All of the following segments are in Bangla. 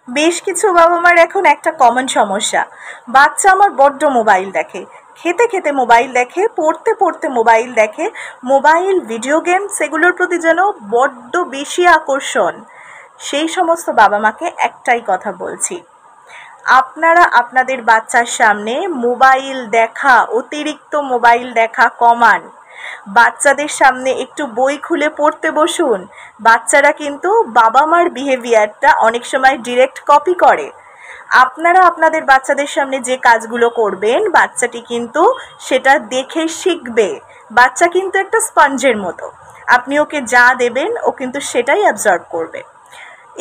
বেশ কিছু বাবা মার এখন একটা কমন সমস্যা, বাচ্চা আমার বড্ড মোবাইল দেখে, খেতে খেতে মোবাইল দেখে, পড়তে পড়তে মোবাইল দেখে, মোবাইল ভিডিও গেম সেগুলোর প্রতি যেন বড্ড বেশি আকর্ষণ। সেই সমস্ত বাবা মাকে একটাই কথা বলছি, আপনারা আপনাদের বাচ্চার সামনে মোবাইল দেখা, অতিরিক্ত মোবাইল দেখা কমান। বাচ্চাদের সামনে একটু বই খুলে পড়তে বসুন। বাচ্চারা কিন্তু বাবা মার বিহেভিয়ারটা অনেক সময় ডিরেক্ট কপি করে। আপনারা আপনাদের বাচ্চাদের সামনে যে কাজগুলো করবেন, বাচ্চাটি কিন্তু সেটা দেখে শিখবে। বাচ্চা কিন্তু একটা স্পঞ্জের মতো, আপনি ওকে যা দেবেন ও কিন্তু সেটাই অ্যাবজর্ব করবে।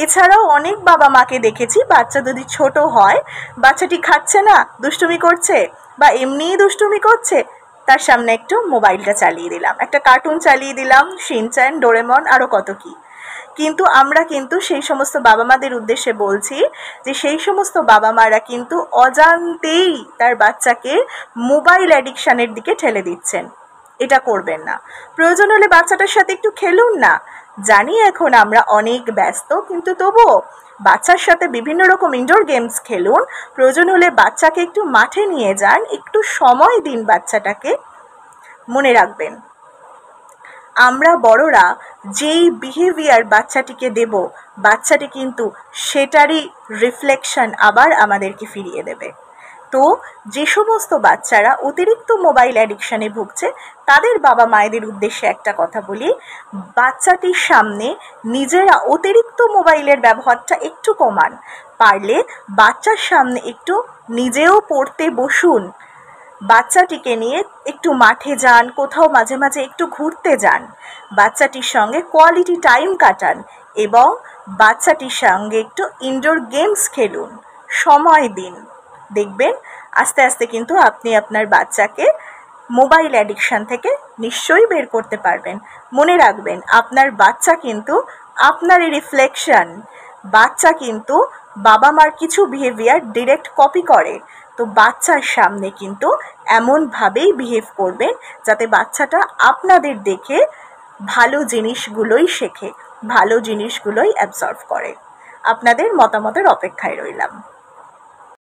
এছাড়াও অনেক বাবা মাকে দেখেছি, বাচ্চা যদি ছোট হয়, বাচ্চাটি খাচ্ছে না, দুষ্টুমি করছে বা এমনিই দুষ্টুমি করছে, তার সামনে একটু মোবাইলটা চালিয়ে দিলাম, একটা কার্টুন চালিয়ে দিলাম, শিনচ্যান, ডোরেমন, আরও কত কি। কিন্তু আমরা কিন্তু সেই সমস্ত বাবা মাদের উদ্দেশ্যে বলছি যে সেই সমস্ত বাবা মারা কিন্তু অজান্তেই তার বাচ্চাকে মোবাইল অ্যাডিকশানের দিকে ঠেলে দিচ্ছেন। এটা করবেন না। প্রয়োজন হলে বাচ্চাটার সাথে একটু খেলুন না। জানি এখন আমরা অনেক ব্যস্ত, কিন্তু তবুও বাচ্চার সাথে বিভিন্ন রকম ইনডোর গেমস খেলুন। প্রয়োজন হলে বাচ্চাকে একটু মাঠে নিয়ে যান, একটু সময় দিন বাচ্চাটাকে। মনে রাখবেন, আমরা বড়রা যেই বিহেভিয়ার বাচ্চাটিকে দেব, বাচ্চাটি কিন্তু সেটারই রিফ্লেকশন আবার আমাদেরকে ফিরিয়ে দেবে। তো যে সমস্ত বাচ্চারা অতিরিক্ত মোবাইল অ্যাডিকশানে ভুগছে, তাদের বাবা মায়েদের উদ্দেশ্যে একটা কথা বলি, বাচ্চাটির সামনে নিজেরা অতিরিক্ত মোবাইলের ব্যবহারটা একটু কমান। পারলে বাচ্চার সামনে একটু নিজেও পড়তে বসুন। বাচ্চাটিকে নিয়ে একটু মাঠে যান, কোথাও মাঝে মাঝে একটু ঘুরতে যান, বাচ্চাটির সঙ্গে কোয়ালিটি টাইম কাটান এবং বাচ্চাটির সঙ্গে একটু ইনডোর গেমস খেলুন, সময় দিন। দেখবেন আস্তে আস্তে কিন্তু আপনি আপনার বাচ্চাকে মোবাইল অ্যাডিকশান থেকে নিশ্চয়ই বের করতে পারবেন। মনে রাখবেন, আপনার বাচ্চা কিন্তু আপনারই রিফ্লেকশন। বাচ্চা কিন্তু বাবা মার কিছু বিহেভিয়ার ডিরেক্ট কপি করে। তো বাচ্চার সামনে কিন্তু এমনভাবেই বিহেভ করবেন যাতে বাচ্চাটা আপনাদের দেখে ভালো জিনিসগুলোই শেখে, ভালো জিনিসগুলোই অ্যাবজর্ভ করে। আপনাদের মতামতের অপেক্ষায় রইলাম।